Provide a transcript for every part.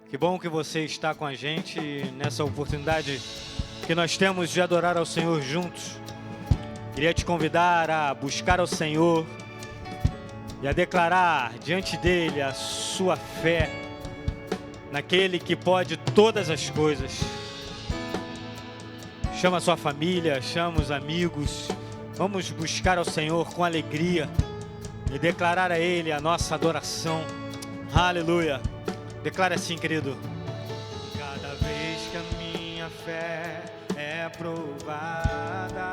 Que bom que você está com a gente nessa oportunidade que nós temos de adorar ao Senhor juntos. Queria te convidar a buscar ao Senhor e a declarar diante dele a sua fé naquele que pode todas as coisas. Chama a sua família, chama os amigos. Vamos buscar ao Senhor com alegria e declarar a Ele a nossa adoração. Aleluia. Declare assim, querido. Cada vez que a minha fé é provada,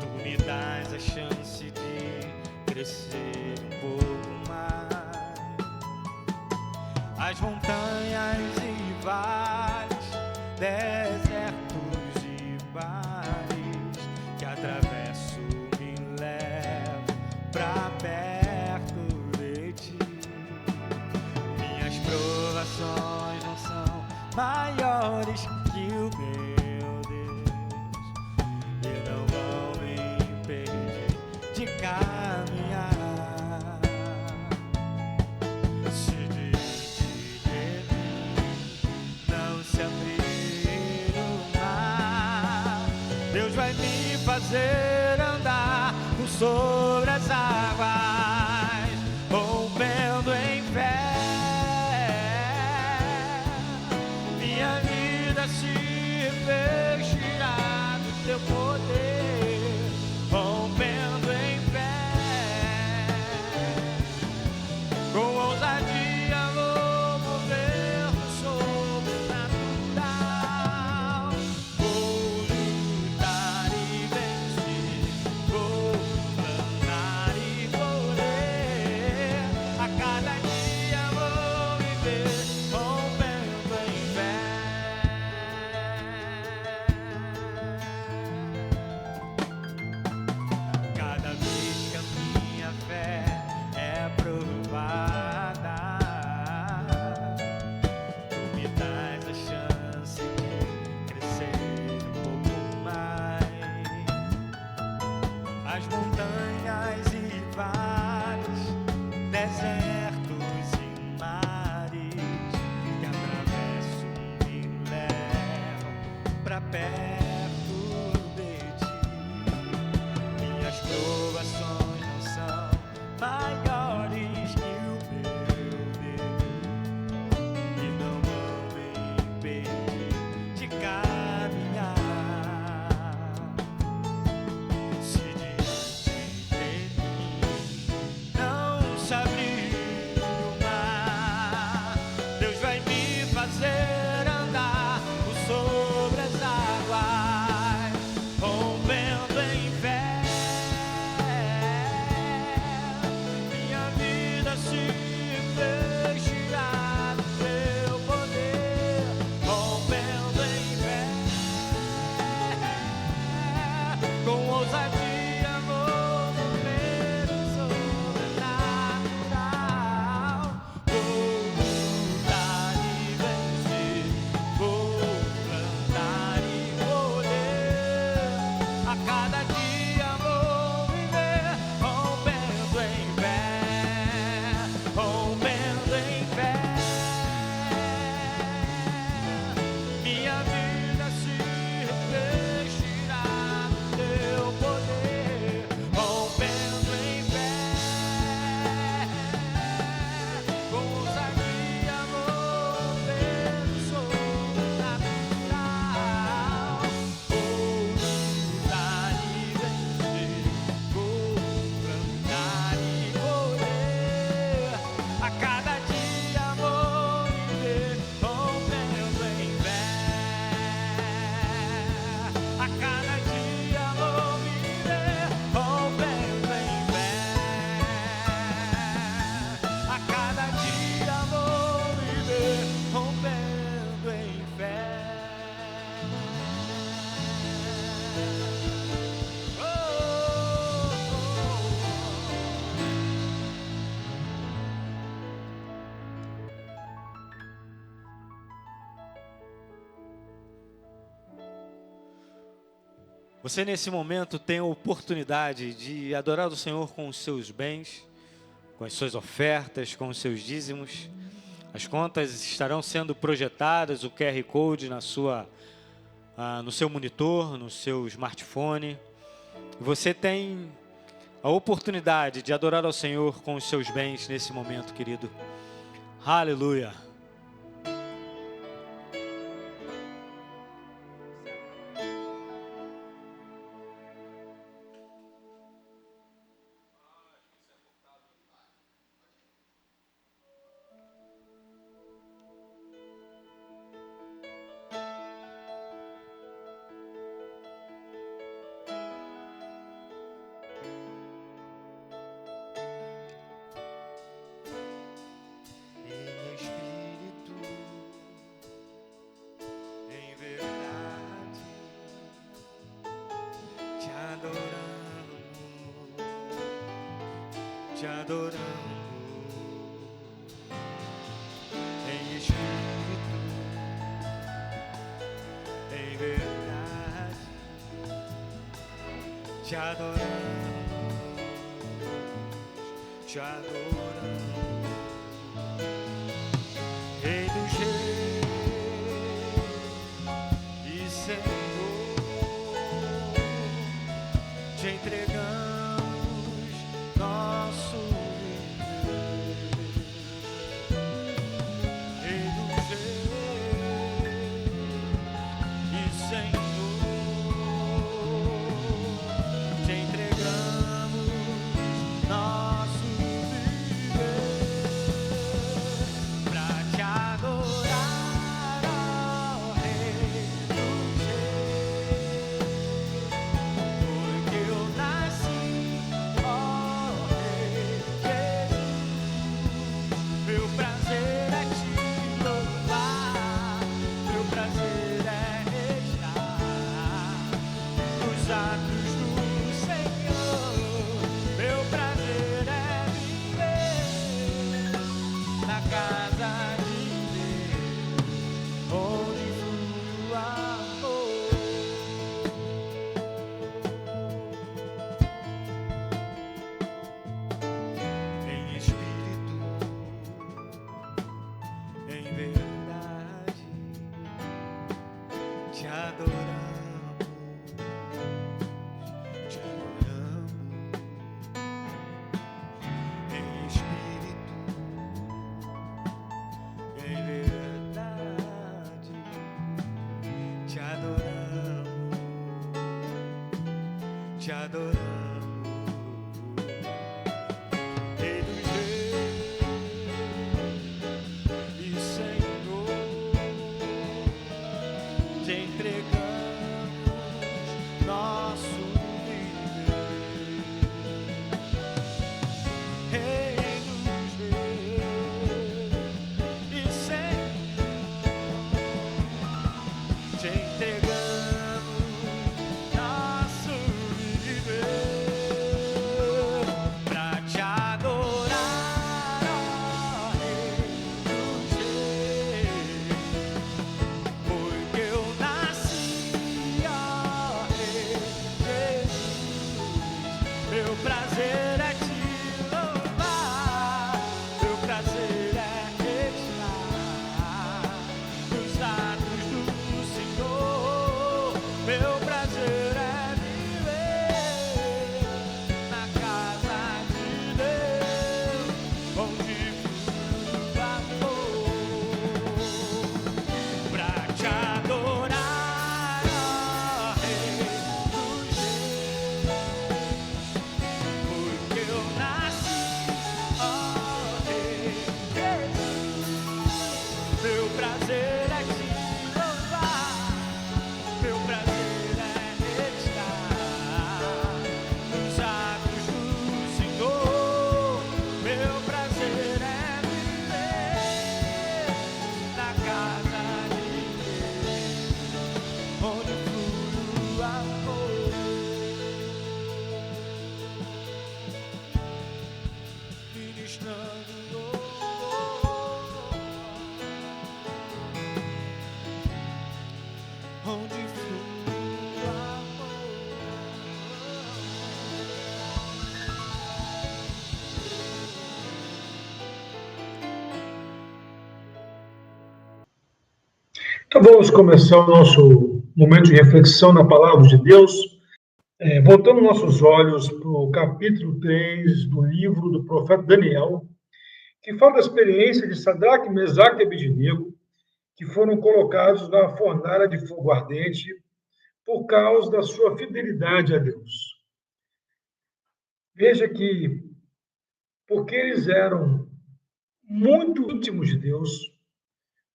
tu me dás a chance de crescer um pouco mais. As montanhas e vales, desertos e mares que atravesso me levam pra perto de ti. Minhas provações não são maiores que o meu Deus e não vão me impedir de caminhar. Se diante de mim não se abrir o mar, Deus vai me fazer andar por sobre as águas, rompendo em fé. Minha vida se revestirá do teu poder, rompendo em fé. Com ousadia vou mover no sobrenatural. Vou lutar e vencer, vou plantar e colher. A cada dia vou viver rompendo em fé. Cada vez que a minha fé é provada, tu me dás a chance de crescer um pouco mais. As montanhas e vales, desertos e mares que atravesso me levam pra perto de ti. Minhas provações não são maiores que o meu Deus e não vão me impedir de caminhar. Se diante de mim não se abrir o mar, Deus vai me fazer andar por sobre as águas, rompendo em fé. Minha vida se vestirá do teu poder, rompendo em fé. Com ousadia vou mover o sobrenatural. Vou lutar e vencer, vou plantar e colher. A cada dia vou viver rompendo em fé, rompendo em fé. Minha vida se revestirá do teu poder, rompendo em fé. Com ousadia vou ver o sobrenatural. Vou lutar e vencer, vou plantar e colher. A cada dia vou viver rompendo em fé. A cada dia vou viver rompendo em fé. A cada dia vou viver rompendo em fé. Oh, Você nesse momento tem a oportunidade de adorar o Senhor com os seus bens, com as suas ofertas, com os seus dízimos. As contas estarão sendo projetadas, o QR Code no seu monitor, no seu smartphone. Você tem a oportunidade de adorar ao Senhor com os seus bens nesse momento, querido. Aleluia. Te adoramos em espírito, em verdade. Te adoramos, te adoramos, Rei dos Reis e Senhor. Te entregamos nosso viver, Rei dos Reis e Senhor. Te entregamos nosso viver pra te adorar, ó Rei dos Reis, porque eu nasci, ó Rei Jesus. Meu prazer é te louvar, meu prazer é estar nos atos do Senhor. Meu prazer é viver na casa de Deus, onde flui o amor. Em espírito, em verdade, te adoramos, te adoramos. Em espírito, em verdade, te adoramos, te adoramos. Rei dos Reis e Senhor, te entregamos nosso viver, Rei dos Reis e Senhor. Te entregamos nosso viver pra te adorar, ó Rei dos Reis, porque eu nasci, ó Rei Jesus. Meu prazer é te louvar, meu prazer é estar nos atos do Senhor. Meu prazer é viver na casa de Deus, onde flui o amor. Pra te adorar, ó Rei dos Reis, porque eu Então vamos começar o nosso momento de reflexão na palavra de Deus, voltando nossos olhos para o capítulo 3 do livro do profeta Daniel, que fala da experiência de Sadraque, Mesaque e Abednego, que foram colocados na fornalha de fogo ardente por causa da sua fidelidade a Deus. Veja que, porque eles eram muito íntimos de Deus,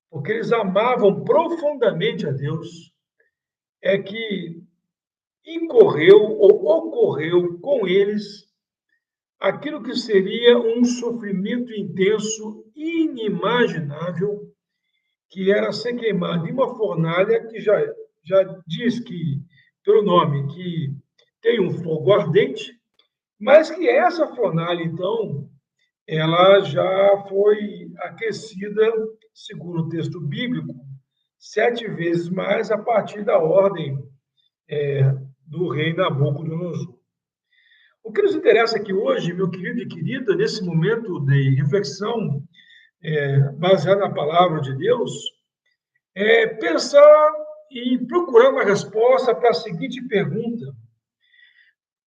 porque eles amavam profundamente a Deus, é que incorreu ou ocorreu com eles aquilo que seria um sofrimento intenso, inimaginável, que era ser queimado em uma fornalha que já diz que, pelo nome, que tem um fogo ardente, mas que essa fornalha, então, ela já foi aquecida, segundo o texto bíblico, 7 vezes mais a partir da ordem do rei Nabucodonosor. O que nos interessa aqui hoje, meu querido e querida, nesse momento de reflexão baseada na palavra de Deus, é pensar e procurar uma resposta para a seguinte pergunta,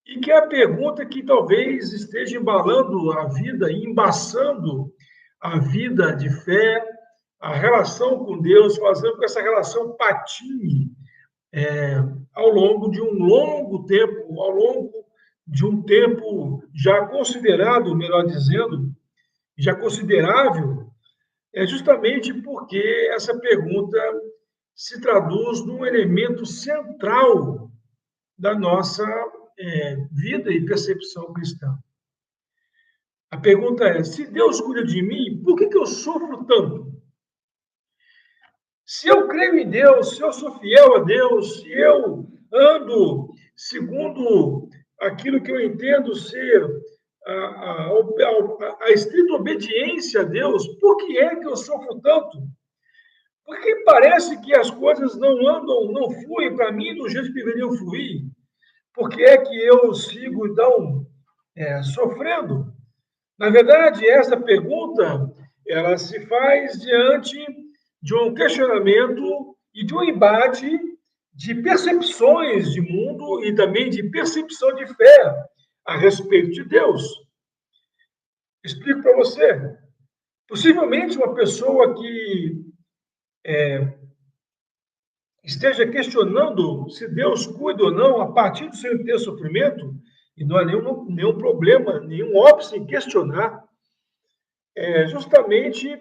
e que é a pergunta que talvez esteja embalando a vida e embaçando a vida de fé, a relação com Deus, fazendo com que essa relação patine ao longo de um longo tempo, ao longo de um tempo já considerado, melhor dizendo, já considerável, é justamente porque essa pergunta se traduz num elemento central da nossa vida e percepção cristã. A pergunta é: se Deus cuida de mim, por que eu sofro tanto? Se eu creio em Deus, se eu sou fiel a Deus, se eu ando segundo aquilo que eu entendo ser a estrita obediência a Deus, por que é que eu sofro tanto? Porque parece que as coisas não andam, não fluem para mim do jeito que deveriam fluir. Por que é que eu sigo, então, sofrendo? Na verdade, essa pergunta, ela se faz diante de um questionamento e de um embate de percepções de mundo e também de percepção de fé a respeito de Deus. Explico para você. Possivelmente uma pessoa que esteja questionando se Deus cuida ou não a partir do seu ter sofrimento, e não há nenhum problema, nenhum óbice em questionar, justamente,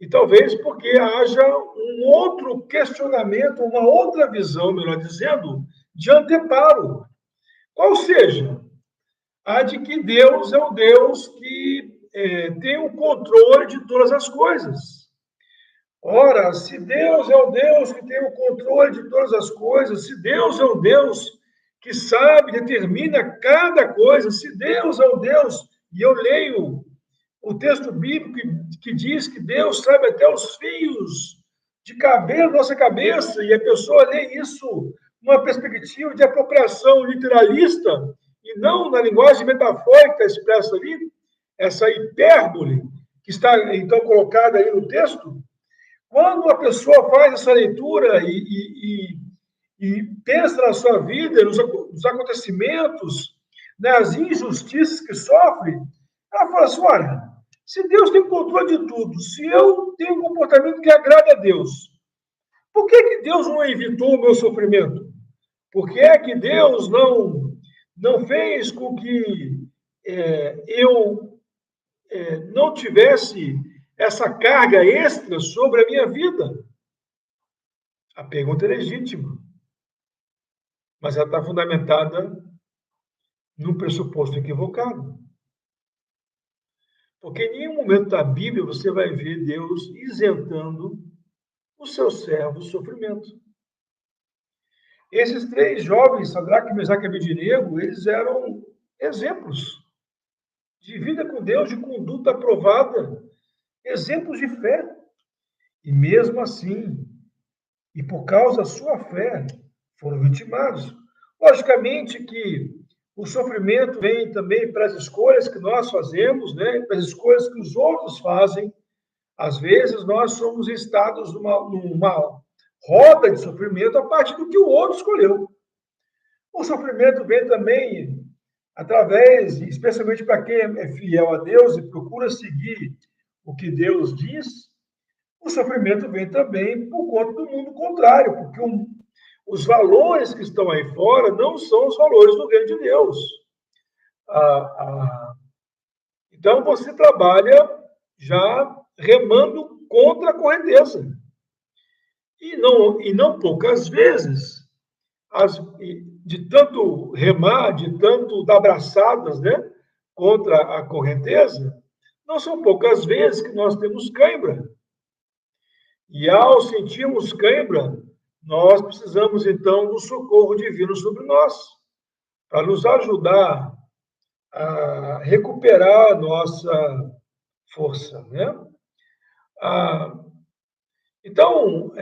e talvez porque haja um outro questionamento, uma outra visão, melhor dizendo, de anteparo. Qual seja? A de que Deus é o Deus que tem o controle de todas as coisas. Ora, se Deus é o Deus que tem o controle de todas as coisas, se Deus é o Deus que sabe, determina cada coisa, se Deus é o Deus, e eu leio o texto bíblico que diz que Deus sabe até os fios de cabelo da nossa cabeça, e a pessoa lê isso numa perspectiva de apropriação literalista, e não na linguagem metafórica expressa ali, essa hipérbole que está, então, colocada aí no texto. Quando a pessoa faz essa leitura e pensa na sua vida, nos acontecimentos, nas injustiças que sofre, ela fala assim: olha, se Deus tem controle de tudo, se eu tenho um comportamento que agrada a Deus, por que Deus não evitou o meu sofrimento? Por que é que Deus não fez com que eu não tivesse essa carga extra sobre a minha vida? A pergunta é legítima, mas ela está fundamentada num pressuposto equivocado. Porque em nenhum momento da Bíblia você vai ver Deus isentando o seu servo do sofrimento. Esses 3 jovens, Sadraque, Mesaque e Abednego, eles eram exemplos de vida com Deus, de conduta aprovada, exemplos de fé. E mesmo assim, e por causa da sua fé, foram vitimados. Logicamente que o sofrimento vem também para as escolhas que nós fazemos, né? Para as escolhas que os outros fazem. Às vezes nós somos instados numa roda de sofrimento a partir do que o outro escolheu. O sofrimento vem também através, especialmente para quem é fiel a Deus e procura seguir o que Deus diz, o sofrimento vem também por conta do mundo contrário, porque os valores que estão aí fora não são os valores do reino de Deus. Então, você trabalha já remando contra a correnteza. E não poucas vezes, de tanto remar, de tanto dar braçadas, né, contra a correnteza, não são poucas vezes que nós temos cãibra. E ao sentirmos cãibra, nós precisamos, então, do socorro divino sobre nós, para nos ajudar a recuperar a nossa força, né? Então,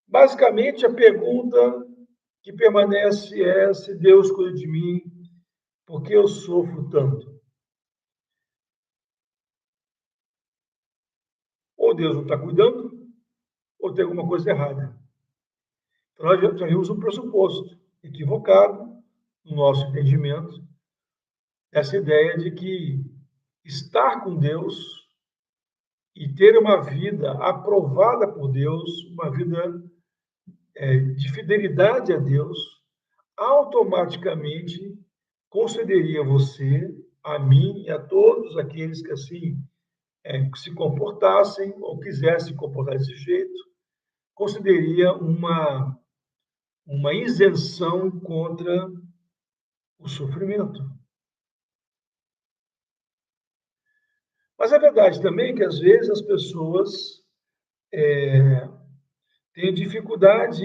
basicamente, a pergunta que permanece é se Deus cuida de mim, por que eu sofro tanto? Ou Deus não está cuidando, ou tem alguma coisa errada. Então, nós já vimos um pressuposto equivocado no nosso entendimento, essa ideia de que estar com Deus e ter uma vida aprovada por Deus, uma vida de fidelidade a Deus, automaticamente concederia a você, a mim e a todos aqueles que assim se comportassem ou quisessem se comportar desse jeito, concederia uma isenção contra o sofrimento. Mas é verdade também que, às vezes, as pessoas têm dificuldade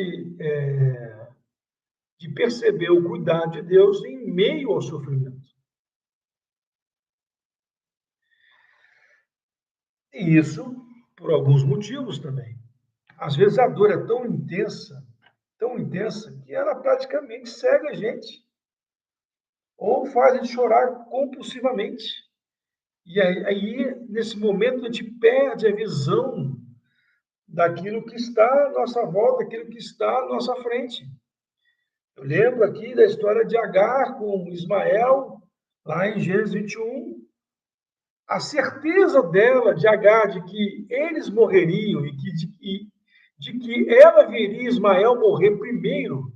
de perceber o cuidado de Deus em meio ao sofrimento. E isso por alguns motivos também. Às vezes a dor é tão intensa, que ela praticamente cega a gente. Ou faz a gente chorar compulsivamente. E aí, nesse momento, a gente perde a visão daquilo que está à nossa volta, daquilo que está à nossa frente. Eu lembro aqui da história de Agar com Ismael, lá em Gênesis 21. A certeza dela, de Agar, de que eles morreriam e de que ela veria Ismael morrer primeiro,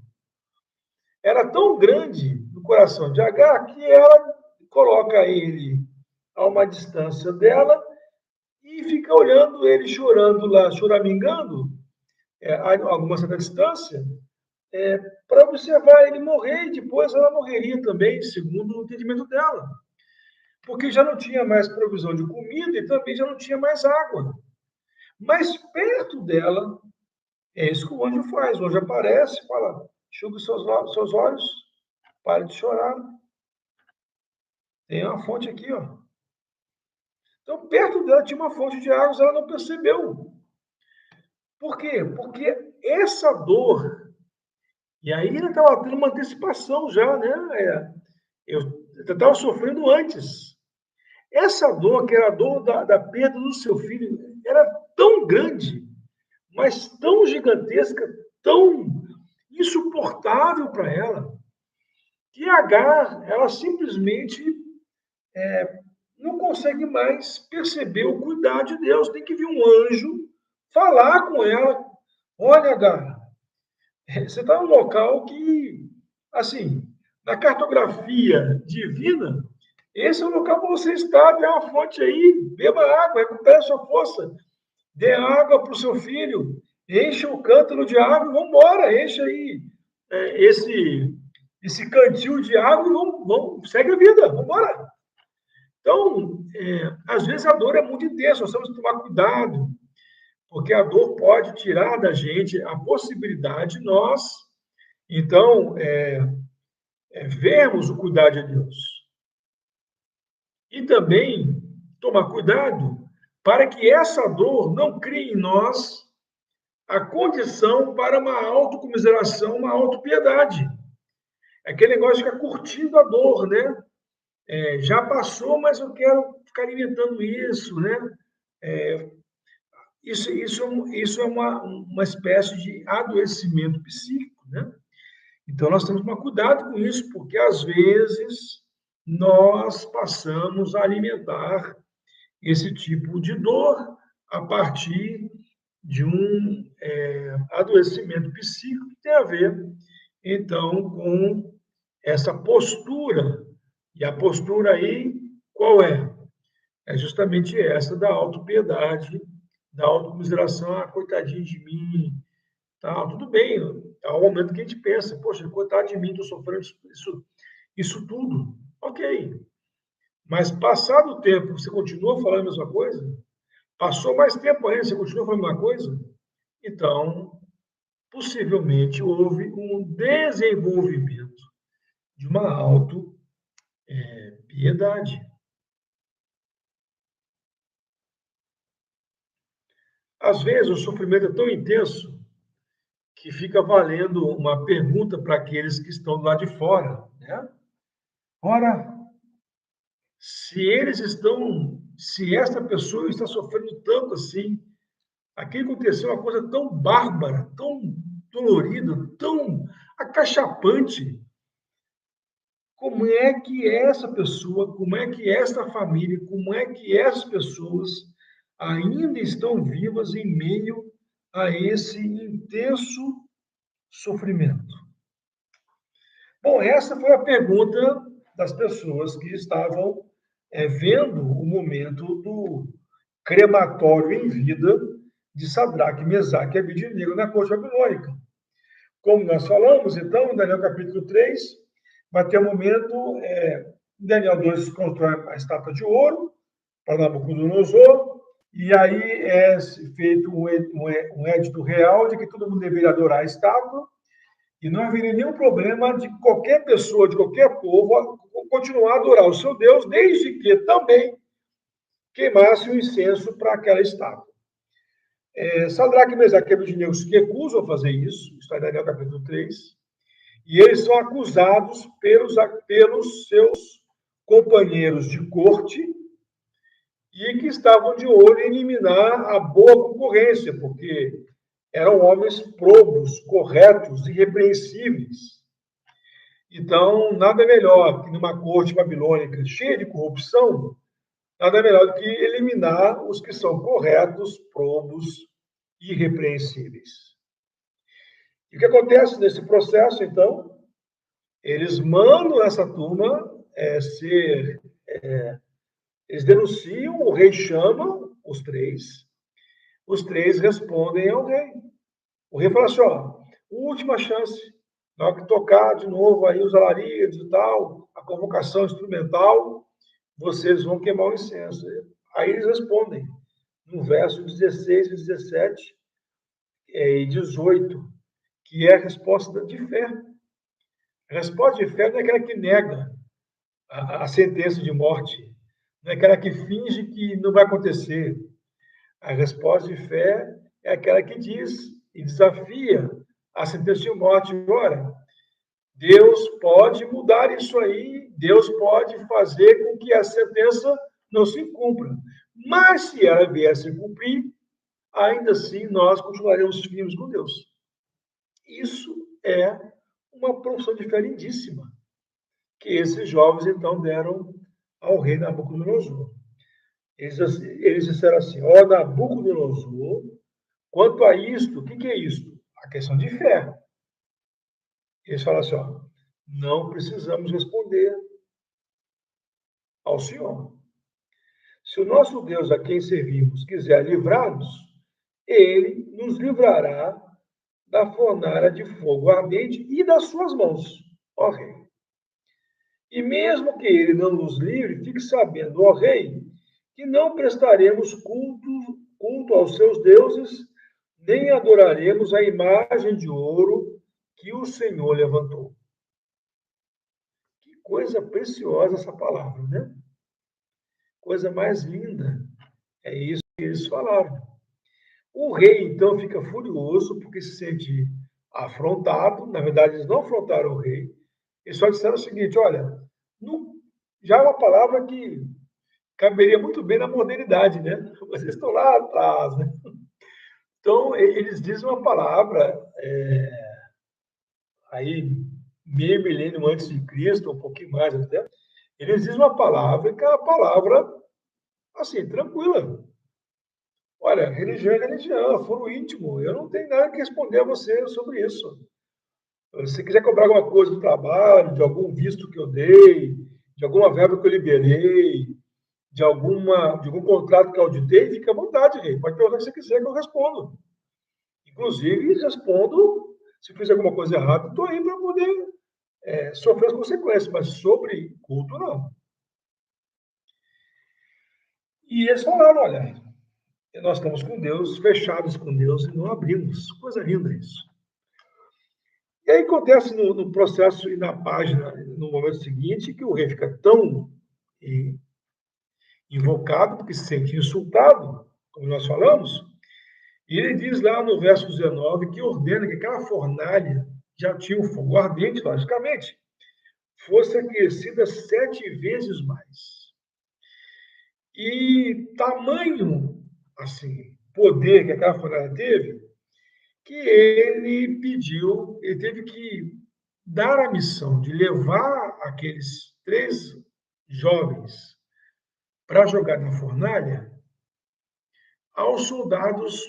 era tão grande no coração de Agar que ela coloca ele a uma distância dela e fica olhando ele chorando lá, choramingando, a alguma certa distância, para observar ele morrer, e depois ela morreria também, segundo o entendimento dela. Porque já não tinha mais provisão de comida e também já não tinha mais água. Mas perto dela, é isso que o anjo faz. O anjo aparece e fala: enxugue os seus olhos, pare de chorar. Tem uma fonte aqui, ó. Então, perto dela tinha uma fonte de águas, ela não percebeu. Por quê? Porque essa dor, e aí ele estava tendo uma antecipação já, né? Eu estava sofrendo antes. Essa dor, que era a dor da perda do seu filho, era tão grande, mas tão gigantesca, tão insuportável para ela, que Agar, ela simplesmente não consegue mais perceber o cuidado de Deus. Tem que vir um anjo falar com ela: olha, Agar, você está num local que, assim, na cartografia divina, esse é o local para você estar, tem uma fonte aí, beba água, recupere a sua força, dê água para o seu filho, encha o cântaro de água e vamos embora, enche aí esse cantil de água e vamos, segue a vida, vamos embora. Então, às vezes a dor é muito intensa, nós temos que tomar cuidado, porque a dor pode tirar da gente a possibilidade de nós, então, vermos o cuidado de Deus. E também tomar cuidado para que essa dor não crie em nós a condição para uma autocomiseração, uma autopiedade. É aquele negócio de ficar curtindo a dor, né? Já passou, mas eu quero ficar alimentando isso, né? Isso é uma espécie de adoecimento psíquico, né? Então, nós temos que tomar cuidado com isso, porque, às vezes, nós passamos a alimentar esse tipo de dor a partir de um adoecimento psíquico que tem a ver, então, com essa postura. E a postura aí, qual é? É justamente essa da autopiedade, da autocomiseração, ah, coitadinho de mim, tal, tudo bem. Há um momento que a gente pensa, poxa, coitado de mim, estou sofrendo isso tudo. Ok. Mas passado o tempo, você continua falando a mesma coisa? Passou mais tempo ainda, você continua falando a mesma coisa? Então, possivelmente houve um desenvolvimento de uma auto-piedade. Às vezes, o sofrimento é tão intenso que fica valendo uma pergunta para aqueles que estão do lado de fora, né? Ora, se esta pessoa está sofrendo tanto assim, aqui aconteceu uma coisa tão bárbara, tão dolorida, tão acachapante. Como é que essa pessoa, como é que esta família, como é que essas pessoas ainda estão vivas em meio a esse intenso sofrimento? Bom, essa foi a pergunta das pessoas que estavam vendo o momento do crematório em vida de Sadraque, Mesaque e Abednego na corte babilônica. Como nós falamos, então, em Daniel capítulo 3, vai ter um momento, Daniel 2 constrói a estátua de ouro para Nabucodonosor, e aí é feito um édito real de que todo mundo deveria adorar a estátua, e não haveria nenhum problema de qualquer pessoa, de qualquer povo, continuar a adorar o seu Deus, desde que também queimasse o incenso para aquela estátua. Sadraque, Mesaque e Abednego se recusam a fazer isso, está em Daniel capítulo 3, e eles são acusados pelos seus companheiros de corte e que estavam de olho em eliminar a boa concorrência, porque eram homens probos, corretos, irrepreensíveis. Então, nada melhor que numa corte babilônica cheia de corrupção, nada melhor do que eliminar os que são corretos, probos, irrepreensíveis. E o que acontece nesse processo, então? Eles mandam essa turma eles denunciam, o rei chama os três respondem ao rei. O rei fala assim, ó, última chance, na hora que tocar de novo aí os alaridos e tal, a convocação instrumental, vocês vão queimar o incenso. Aí eles respondem, no verso 16 e 17 e 18, que é a resposta de fé. A resposta de fé não é aquela que nega a sentença de morte, não é aquela que finge que não vai acontecer. A resposta de fé é aquela que diz e desafia a sentença de morte. Ora, Deus pode mudar isso aí, Deus pode fazer com que a sentença não se cumpra. Mas se ela vier a se cumprir, ainda assim nós continuaremos firmes com Deus. Isso é uma profissão de fé lindíssima que esses jovens então deram ao rei Nabucodonosor. Eles disseram assim, ó Nabucodonosor, quanto a isto, o que é isto? A questão de fé. Eles falam assim, ó, não precisamos responder ao Senhor. Se o nosso Deus a quem servimos quiser livrar-nos, ele nos livrará da fornalha de fogo ardente e das suas mãos, ó rei. E mesmo que ele não nos livre, fique sabendo, ó rei, que não prestaremos culto aos seus deuses, nem adoraremos a imagem de ouro que o Senhor levantou. Que coisa preciosa essa palavra, né? Coisa mais linda. É isso que eles falaram. O rei, então, fica furioso porque se sente afrontado. Na verdade, eles não afrontaram o rei. Eles só disseram o seguinte, olha, já é uma palavra que caberia muito bem na modernidade, né? Vocês estão lá atrás, né? Então, eles dizem uma palavra, aí, meio milênio antes de Cristo, um pouquinho mais até, eles dizem uma palavra que é uma palavra, assim, tranquila. Olha, religião é religião, foro íntimo. Eu não tenho nada que responder a você sobre isso. Se quiser cobrar alguma coisa do trabalho, de algum visto que eu dei, de alguma verba que eu liberei, de algum contrato que eu auditei, fica à vontade, rei. Pode perguntar o que você quiser que eu respondo. Inclusive, respondo, se fizer alguma coisa errada, estou aí para poder sofrer as consequências, mas sobre culto, não. E eles falaram, olha, nós estamos com Deus, fechados com Deus e não abrimos. Coisa linda isso. E aí acontece no processo e na página, no momento seguinte, que o rei fica tão invocado, porque se sente insultado, como nós falamos, e ele diz lá no verso 19 que ordena que aquela fornalha já tinha um fogo ardente, logicamente, fosse aquecida 7 vezes mais. E tamanho, assim, poder que aquela fornalha teve, que ele teve que dar a missão de levar aqueles 3 jovens para jogar na fornalha aos soldados,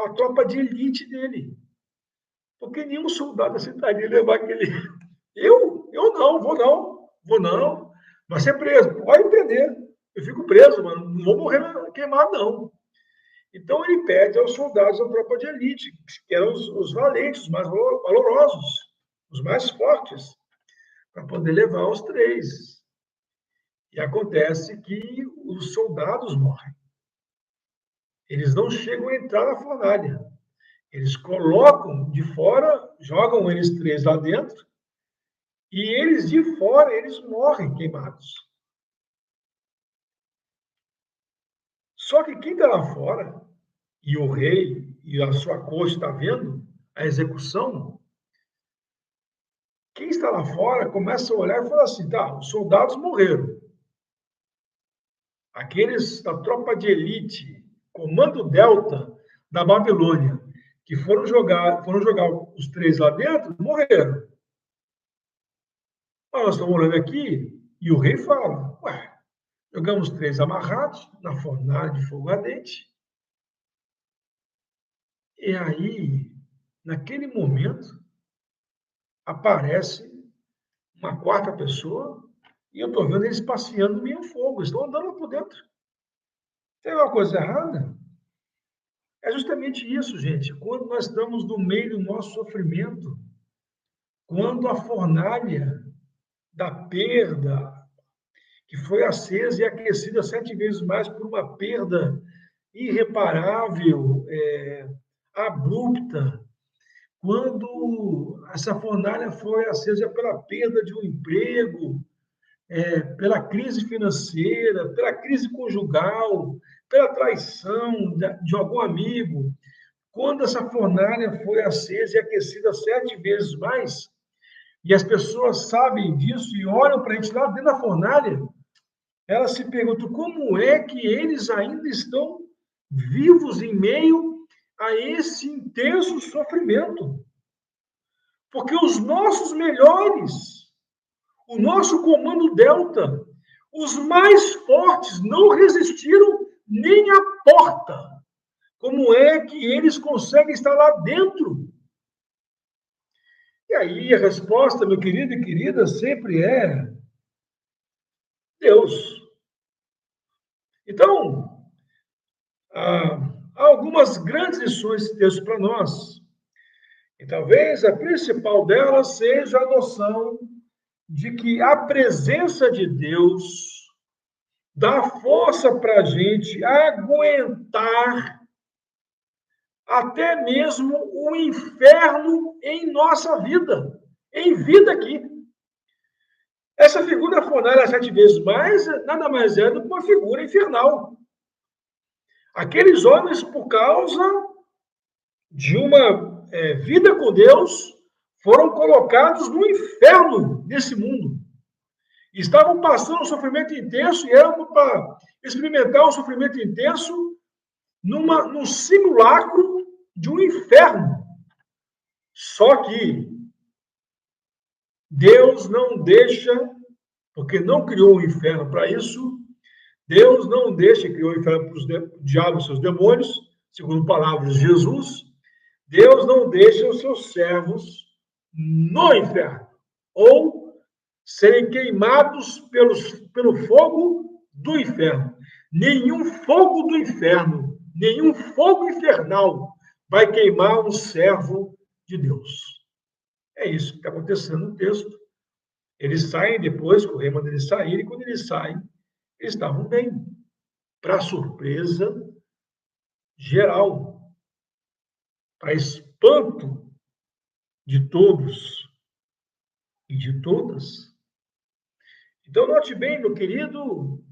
à tropa de elite dele. Porque nenhum soldado aceitaria levar aquele. Eu não, vou não. Vai ser preso. Pode prender. Eu fico preso, mano. Não vou morrer queimado, não. Então ele pede aos soldados da tropa de elite, que eram os valentes, os mais valorosos, os mais fortes, para poder levar os 3. E acontece que os soldados morrem. Eles não chegam a entrar na fornalha. Eles colocam de fora, jogam eles 3 lá dentro, e eles de fora, eles morrem queimados. Só que quem está lá fora, e o rei e a sua corte está vendo a execução, quem está lá fora começa a olhar e fala assim, tá, os soldados morreram. Aqueles da tropa de elite, comando Delta da Babilônia, que foram jogar os 3 lá dentro, morreram. Mas nós estamos olhando aqui e o rei fala, ué, jogamos 3 amarrados na fornalha de fogo ardente. E aí, naquele momento, aparece uma 4ª pessoa e eu estou vendo eles passeando no meio fogo, estão andando por dentro. Tem alguma coisa errada? É justamente isso, gente. Quando nós estamos no meio do nosso sofrimento, quando a fornalha da perda, que foi acesa e aquecida 7 vezes mais por uma perda irreparável, abrupta, quando essa fornalha foi acesa pela perda de um emprego, pela crise financeira, pela crise conjugal, pela traição de algum amigo, quando essa fornalha foi acesa e aquecida 7 vezes mais, e as pessoas sabem disso e olham para a gente lá dentro da fornalha, elas se perguntam como é que eles ainda estão vivos em meio a esse intenso sofrimento. Porque os nossos melhores, o nosso comando Delta, os mais fortes não resistiram nem à porta. Como é que eles conseguem estar lá dentro? E aí a resposta, meu querido e querida, sempre é Deus. Então, há algumas grandes lições de Deus para nós. E talvez a principal delas seja a noção de que a presença de Deus dá força para a gente aguentar até mesmo o inferno em nossa vida, em vida aqui. Essa figura fornalha 7 vezes mais, nada mais é do que uma figura infernal. Aqueles homens, por causa de uma vida com Deus, foram colocados no inferno desse mundo. Estavam passando um sofrimento intenso e eram para experimentar um sofrimento intenso num simulacro de um inferno. Só que Deus não deixa, porque não criou o inferno para isso, Deus não deixa, criou o inferno para os diabos e seus demônios, segundo palavras de Jesus, Deus não deixa os seus servos no inferno, ou serem queimados pelo fogo do inferno. Nenhum fogo do inferno, nenhum fogo infernal vai queimar um servo de Deus. É isso que está acontecendo no texto. Eles saem depois, o rei manda eles saírem, e quando eles saem, eles estavam bem, para surpresa geral, para espanto de todos e de todas. Então, note bem, meu querido,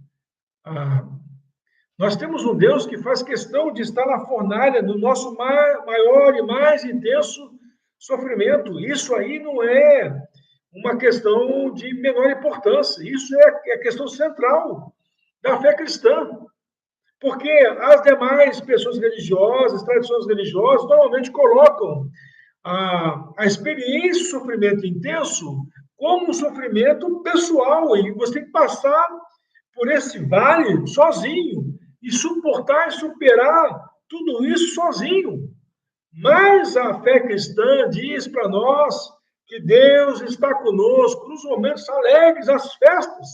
nós temos um Deus que faz questão de estar na fornalha do nosso maior e mais intenso sofrimento. Isso aí não é uma questão de menor importância, isso é a questão central da fé cristã. Porque as demais pessoas religiosas, tradições religiosas, normalmente colocam a experiência de sofrimento intenso como um sofrimento pessoal, e você tem que passar por esse vale sozinho, e suportar e superar tudo isso sozinho. Mas a fé cristã diz para nós que Deus está conosco nos momentos alegres, as festas.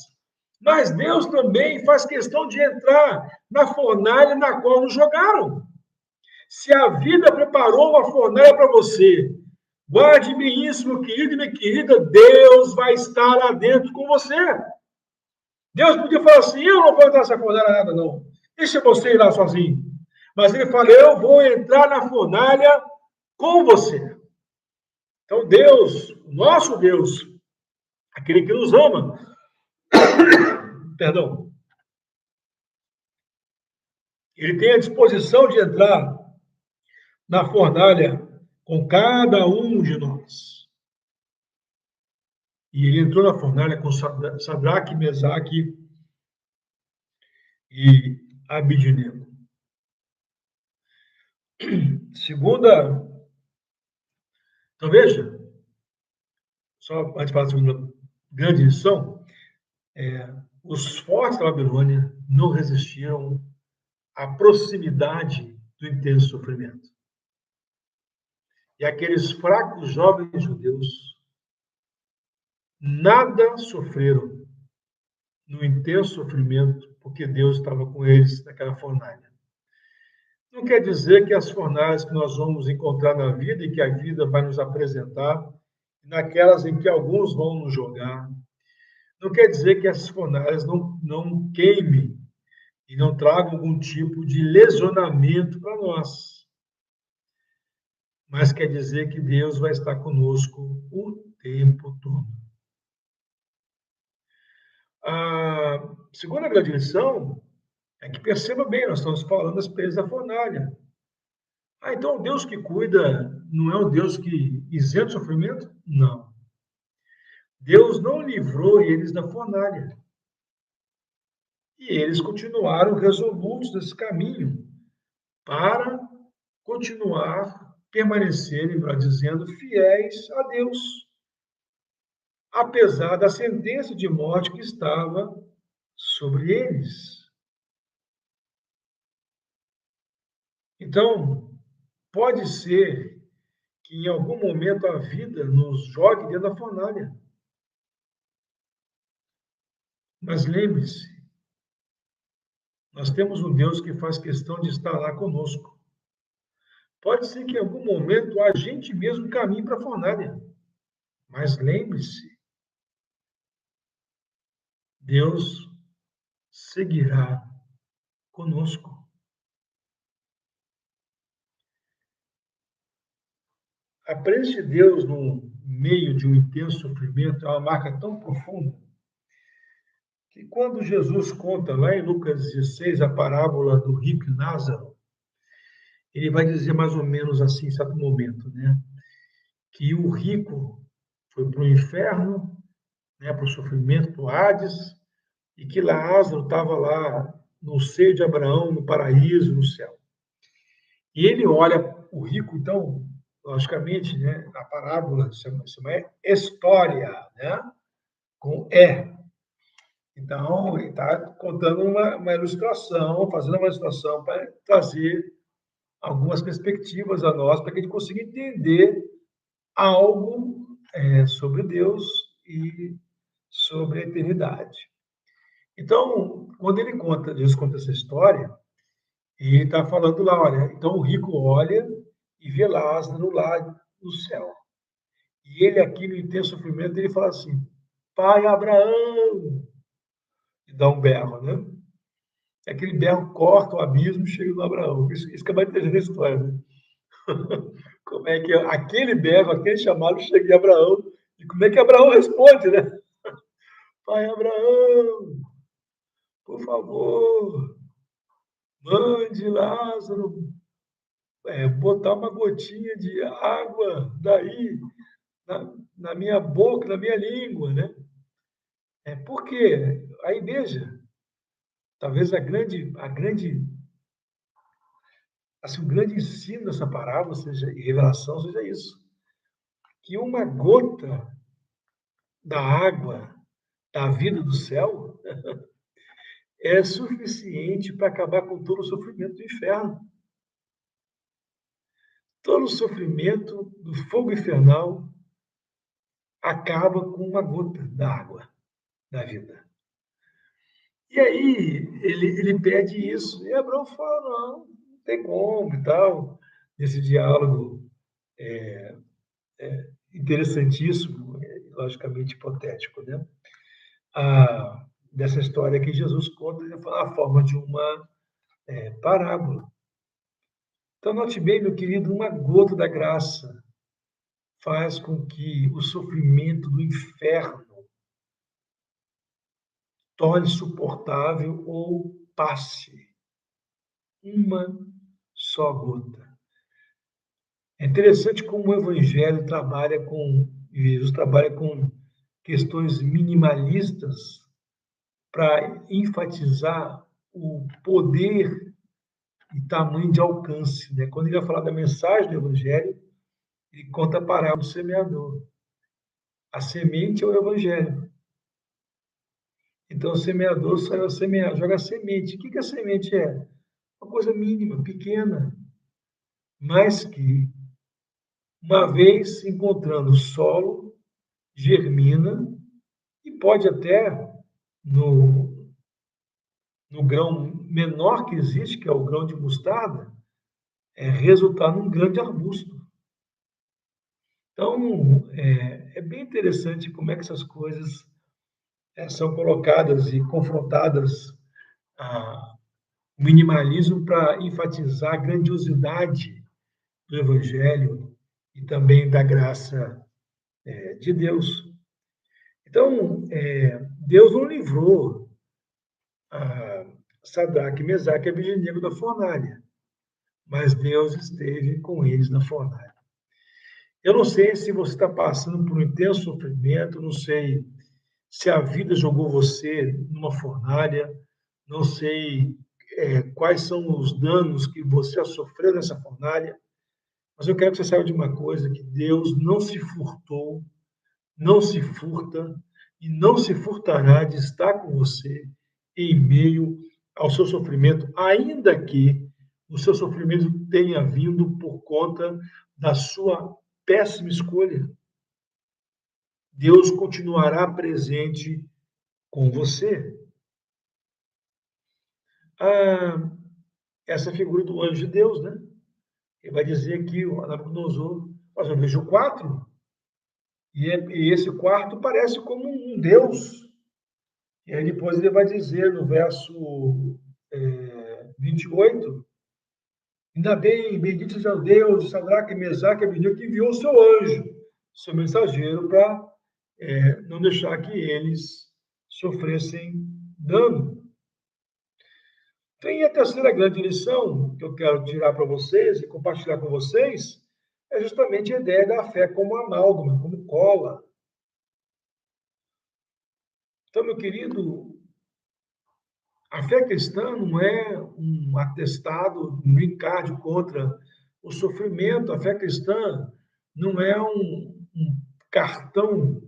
Mas Deus também faz questão de entrar na fornalha na qual nos jogaram. Se a vida preparou uma fornalha para você, guarde bem isso, meu querido e minha querida, Deus vai estar lá dentro com você. Deus podia falar assim, eu não vou entrar nessa fornalha nada, não. Deixa você ir lá sozinho. Mas ele falou, eu vou entrar na fornalha com você. Então Deus, o nosso Deus, aquele que nos ama, perdão, ele tem a disposição de entrar na fornalha com cada um de nós. E ele entrou na fornalha com Sadraque, Mesaque e Abidnego. Segunda, então veja, só antes de falar da segunda grande lição, os fortes da Babilônia não resistiram à proximidade do intenso sofrimento. E aqueles fracos jovens judeus nada sofreram no intenso sofrimento, porque Deus estava com eles naquela fornalha. Não quer dizer que as fornalhas que nós vamos encontrar na vida e que a vida vai nos apresentar, naquelas em que alguns vão nos jogar, não quer dizer que essas fornalhas não queimem e não tragam algum tipo de lesionamento para nós. Mas quer dizer que Deus vai estar conosco o tempo todo. A segunda grande lição é que perceba bem, nós estamos falando das presas da fornalha. Então o Deus que cuida não é o Deus que isenta o sofrimento? Não. Deus não livrou eles da fornalha. E eles continuaram resolutos nesse caminho para continuar, permanecerem, melhor dizendo, fiéis a Deus, apesar da sentença de morte que estava sobre eles. Então, pode ser que em algum momento a vida nos jogue dentro da fornalha. Mas lembre-se, nós temos um Deus que faz questão de estar lá conosco. Pode ser que em algum momento a gente mesmo caminhe para a fornalha. Mas lembre-se, Deus seguirá conosco. A presença de Deus no meio de um intenso sofrimento é uma marca tão profunda que quando Jesus conta lá em Lucas 16 a parábola do rico e Lázaro, ele vai dizer mais ou menos assim, em certo momento, né? Que o rico foi para o inferno, né, para o sofrimento, para o Hades, e que Lázaro estava lá no seio de Abraão, no paraíso, no céu. E ele olha o rico, então, logicamente, né, a parábola chama história, né, com E. Então, ele está contando uma ilustração, fazendo uma ilustração para trazer algumas perspectivas a nós, para que a gente consiga entender algo sobre Deus e sobre a eternidade. Então, quando ele conta, Deus conta essa história, e ele está falando lá, olha, então o rico olha e vê Lázaro lá no céu. E ele aqui no intenso sofrimento, ele fala assim, Pai Abraão, e dá um berro, né? Aquele berro corta o abismo e chega no Abraão. Isso que é mais interessante da história, né? Como é que aquele berro, aquele chamado chega em Abraão, e como é que Abraão responde, né? Pai Abraão, por favor, mande Lázaro botar uma gotinha de água daí na minha boca, na minha língua, né? Por quê? Aí veja, talvez assim, o grande ensino dessa parábola seja, e revelação seja isso, que uma gota da água da vida do céu é suficiente para acabar com todo o sofrimento do inferno. Todo o sofrimento do fogo infernal acaba com uma gota da água da vida. E aí ele pede isso. E Abraão fala, não tem como e tal. Esse diálogo interessantíssimo, logicamente hipotético, né? Dessa história que Jesus conta na forma de uma parábola. Então, note bem, meu querido, uma gota da graça faz com que o sofrimento do inferno torne suportável ou passe. Uma só gota. É interessante como o Evangelho trabalha com, Jesus trabalha com questões minimalistas para enfatizar o poder e tamanho de alcance. Né? Quando ele vai falar da mensagem do Evangelho, ele conta a parábola do semeador. A semente é o Evangelho. Então, o semeador saiu a semear, joga a semente. O que a semente é? Uma coisa mínima, pequena, mas que, uma vez encontrando solo, germina e pode até, no, no grão menor que existe, que é o grão de mostarda, resultar num grande arbusto. Então, é bem interessante como é que essas coisas são colocadas e confrontadas ao minimalismo para enfatizar a grandiosidade do Evangelho e também da graça de Deus. Então, Deus não livrou a Sadraque, Mesaque e Abednego da fornalha, mas Deus esteve com eles na fornalha. Eu não sei se você está passando por um intenso sofrimento, não sei se a vida jogou você numa fornalha, não sei quais são os danos que você sofreu nessa fornalha, mas eu quero que você saiba de uma coisa, que Deus não se furtou, não se furta e não se furtará de estar com você em meio ao seu sofrimento, ainda que o seu sofrimento tenha vindo por conta da sua péssima escolha. Deus continuará presente com você. Essa figura do anjo de Deus, né? Ele vai dizer aqui, o Nabucodonosor, mas eu vejo quatro, e esse quarto parece como um Deus. E aí depois ele vai dizer no verso 28, ainda bem, bendito seja o Deus de Sadraque, Mesaque e Abednego, que enviou o seu anjo, seu mensageiro, para não deixar que eles sofressem dano. Tem a terceira grande lição que eu quero tirar para vocês e compartilhar com vocês, é justamente a ideia da fé como amálgama, como cola. Então, meu querido, A fé cristã não é um atestado, um green card contra o sofrimento. A fé cristã não é um cartão,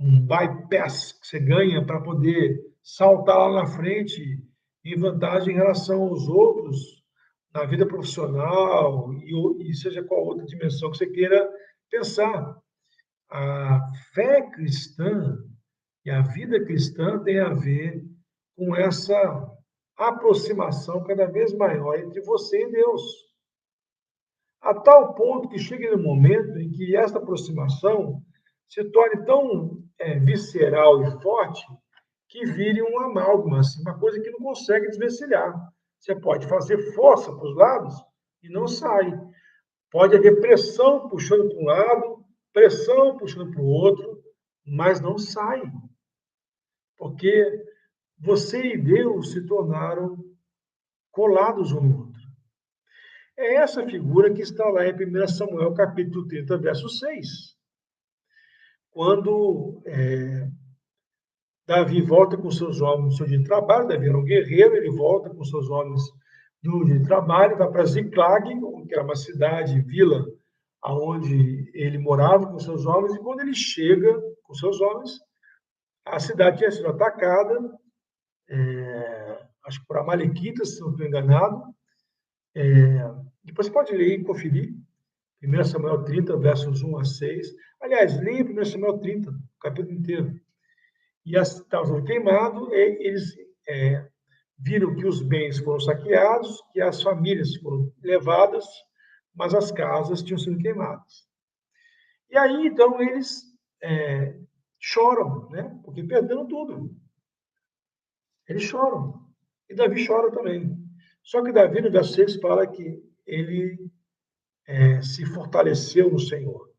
um bypass que você ganha para poder saltar lá na frente em vantagem em relação aos outros na vida profissional e seja qual outra dimensão que você queira pensar. A fé cristã e a vida cristã tem a ver com essa aproximação cada vez maior entre você e Deus. A tal ponto que chega no momento em que essa aproximação se torne tão visceral e forte que vire um amálgama, assim, uma coisa que não consegue desvencilhar. Você pode fazer força para os lados e não sai. Pode haver pressão puxando para um lado, pressão puxando para o outro, mas não sai. Porque você e Deus se tornaram colados um no outro. É essa figura que está lá em 1 Samuel, capítulo 30, verso 6. Quando Davi volta com seus homens no seu dia de trabalho, Davi era um guerreiro, ele volta com seus homens no dia de trabalho, vai para Ziclag, que era uma cidade, vila, onde ele morava com seus homens, e quando ele chega com seus homens, a cidade tinha sido atacada, acho que por amalequitas, se não estou enganado. Depois você pode ler e conferir, 1 Samuel 30, versos 1 a 6. Aliás, leia 1 Samuel 30, o capítulo inteiro. E estava queimado, eles viram que os bens foram saqueados, que as famílias foram levadas, mas as casas tinham sido queimadas. E aí, então, eles choram, né? Porque perderam tudo. Eles choram. E Davi chora também. Só que Davi, no verso 6, fala que ele se fortaleceu no Senhor.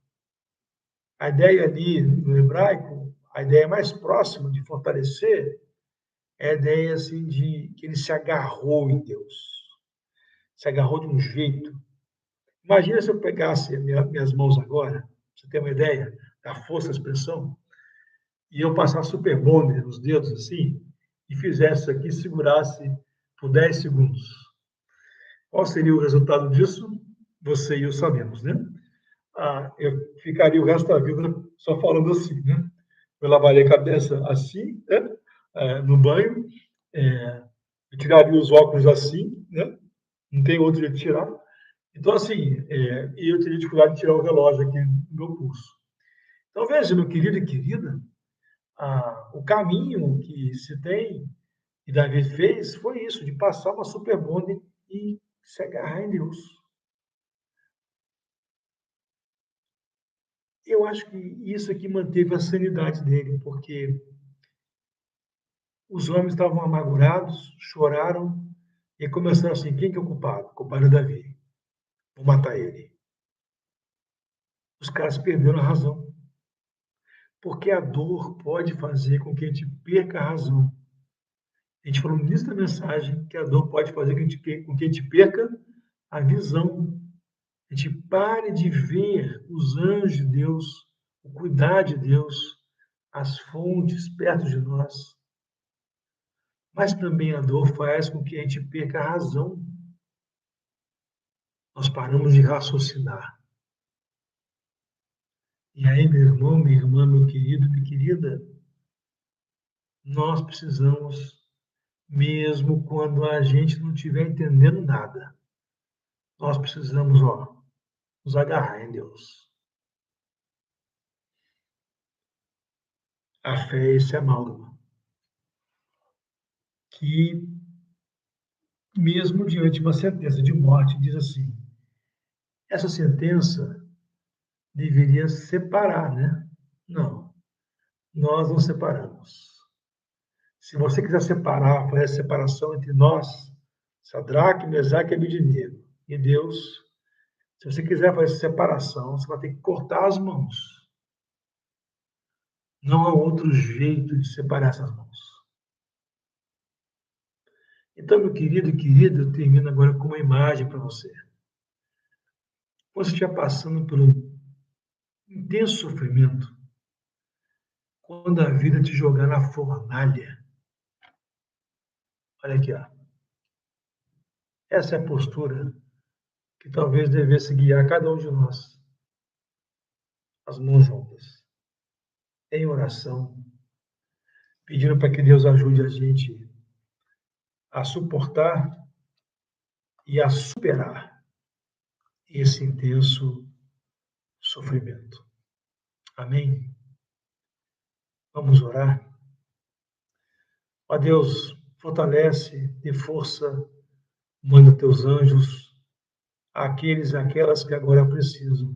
A ideia ali, no hebraico, a ideia mais próxima de fortalecer é a ideia assim, de que ele se agarrou em Deus. Se agarrou de um jeito. Imagina se eu pegasse minhas mãos agora, pra você ter uma ideia da força da expressão, e eu passasse super bonder nos dedos assim, e fizesse isso aqui, segurasse por 10 segundos. Qual seria o resultado disso? Você e eu sabemos, né? Eu ficaria o resto da vida só falando assim, né? Eu lavaria a cabeça assim, né? No banho, eu tiraria os óculos assim, né? Não tem outro jeito de tirar. Então, assim, eu teria dificuldade de tirar o relógio aqui do meu pulso. Então, veja, meu querido e querida, o caminho que se tem e Davi fez foi isso, de passar uma super bonde e se agarrar em Deus. Eu acho que isso aqui manteve a sanidade dele, porque os homens estavam amargurados, choraram e começaram assim: quem que é o culpado? O culpado é Davi. Vou matar ele. Os caras perderam a razão. Porque a dor pode fazer com que a gente perca a razão. A gente falou nisso na mensagem que a dor pode fazer com que a gente perca a visão. A gente pare de ver os anjos de Deus, o cuidar de Deus, as fontes perto de nós. Mas também a dor faz com que a gente perca a razão. Nós paramos de raciocinar. E aí, meu irmão, minha irmã, meu querido, minha querida, nós precisamos, mesmo quando a gente não estiver entendendo nada, nós precisamos, nos agarrar em Deus. A fé é esse amálgama que, mesmo diante de uma sentença de morte, diz assim: essa sentença deveria separar, né? Não, nós não separamos. Se você quiser separar, fazer a separação entre nós, Sadraque, Mesaque e Abednego, e Deus, se você quiser fazer essa separação, você vai ter que cortar as mãos. Não há outro jeito de separar essas mãos. Então, meu querido e querida, eu termino agora com uma imagem para você. Quando você estiver passando por um intenso sofrimento, quando a vida te jogar na fornalha, Olha aqui, ó. Essa é a postura que talvez devesse guiar cada um de nós. As mãos juntas, em oração, pedindo para que Deus ajude a gente a suportar e a superar esse intenso sofrimento. Amém? Vamos orar? Ó Deus, fortalece, dê força, manda teus anjos àqueles e àquelas que agora precisam.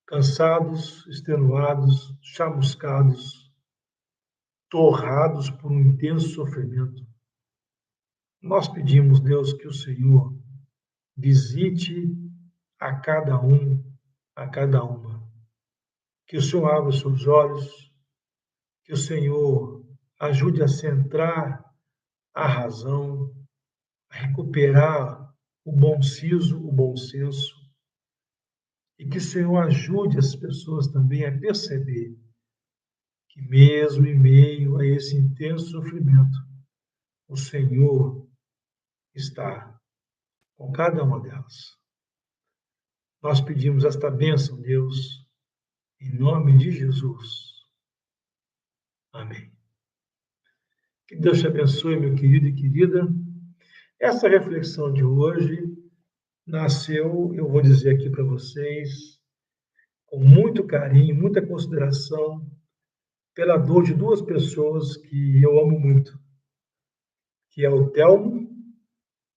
Cansados, extenuados, chamuscados, torrados por um intenso sofrimento. Nós pedimos, Deus, que o Senhor visite a cada um, a cada uma. Que o Senhor abra os seus olhos, que o Senhor ajude a centrar a razão, a recuperar o bom siso, o bom senso, e que o Senhor ajude as pessoas também a perceber que mesmo em meio a esse intenso sofrimento, o Senhor está com cada uma delas. Nós pedimos esta bênção, Deus, em nome de Jesus. Amém. Que Deus te abençoe, meu querido e querida. Essa reflexão de hoje nasceu, eu vou dizer aqui para vocês, com muito carinho, muita consideração, pela dor de duas pessoas que eu amo muito, que é o Telmo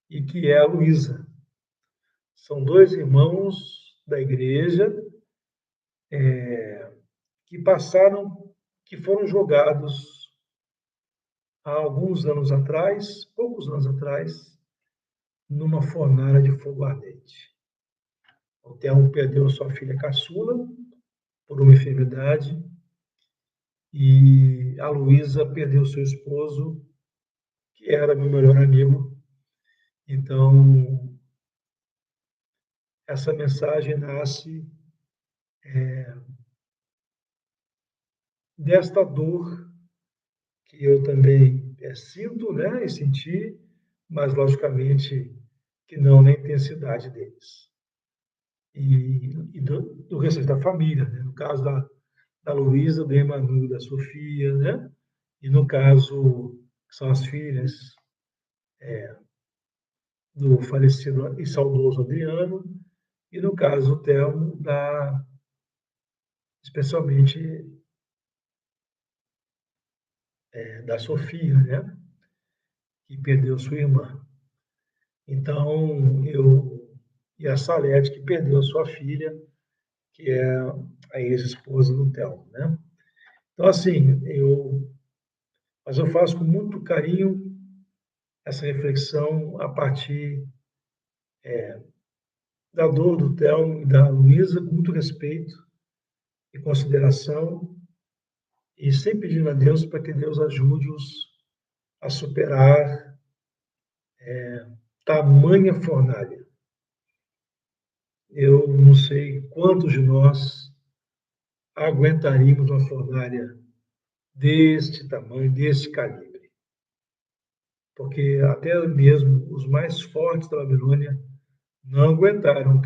e que é a Luísa. São dois irmãos da igreja que que foram jogados há alguns anos atrás, poucos anos atrás, numa fornalha de fogo ardente. O Telmo perdeu sua filha caçula por uma enfermidade e a Luísa perdeu seu esposo, que era meu melhor amigo. Então, essa mensagem nasce desta dor que eu também sinto, né, e senti, mas logicamente que não na intensidade deles. E do restante da família, né? No caso da Luísa, do Emanu, da Sofia, né? E no caso, que são as filhas do falecido e saudoso Adriano, e no caso, o Telmo, especialmente da Sofia, né? Que perdeu sua irmã. Então, e a Salete, que perdeu sua filha, que é a ex-esposa do Telmo, né? Então, assim, mas eu faço com muito carinho essa reflexão a partir da dor do Telmo e da Luísa, com muito respeito e consideração, e sempre pedindo a Deus para que Deus ajude-os a superar tamanha fornalha. Eu não sei quantos de nós aguentaríamos uma fornalha deste tamanho, deste calibre. Porque até mesmo os mais fortes da Babilônia não aguentaram o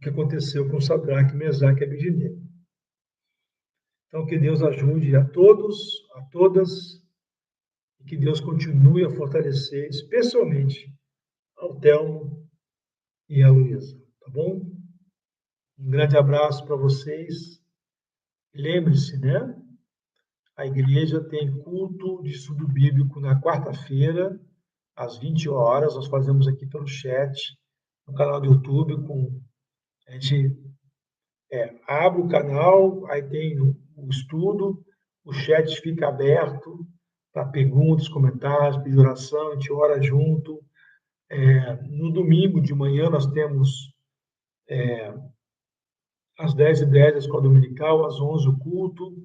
que aconteceu com Sadraque, Mesaque e Abednego. Então, que Deus ajude a todos, a todas, e que Deus continue a fortalecer, especialmente ao Telmo e à Luísa, tá bom? Um grande abraço para vocês. Lembre-se, né? A igreja tem culto de estudo bíblico na quarta-feira, às 20 horas. Nós fazemos aqui pelo chat, no canal do YouTube. A gente abre o canal, aí tem o estudo, o chat fica aberto para perguntas, comentários, pedir oração, a gente ora junto. No domingo de manhã nós temos às 10h10 a escola dominical, às 11 o culto.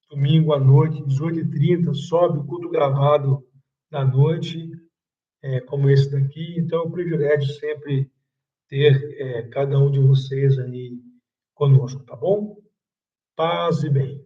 Domingo à noite, 18h30, sobe o culto gravado da noite, como esse daqui. Então, é um privilégio sempre ter cada um de vocês aí conosco, tá bom? Paz e bem.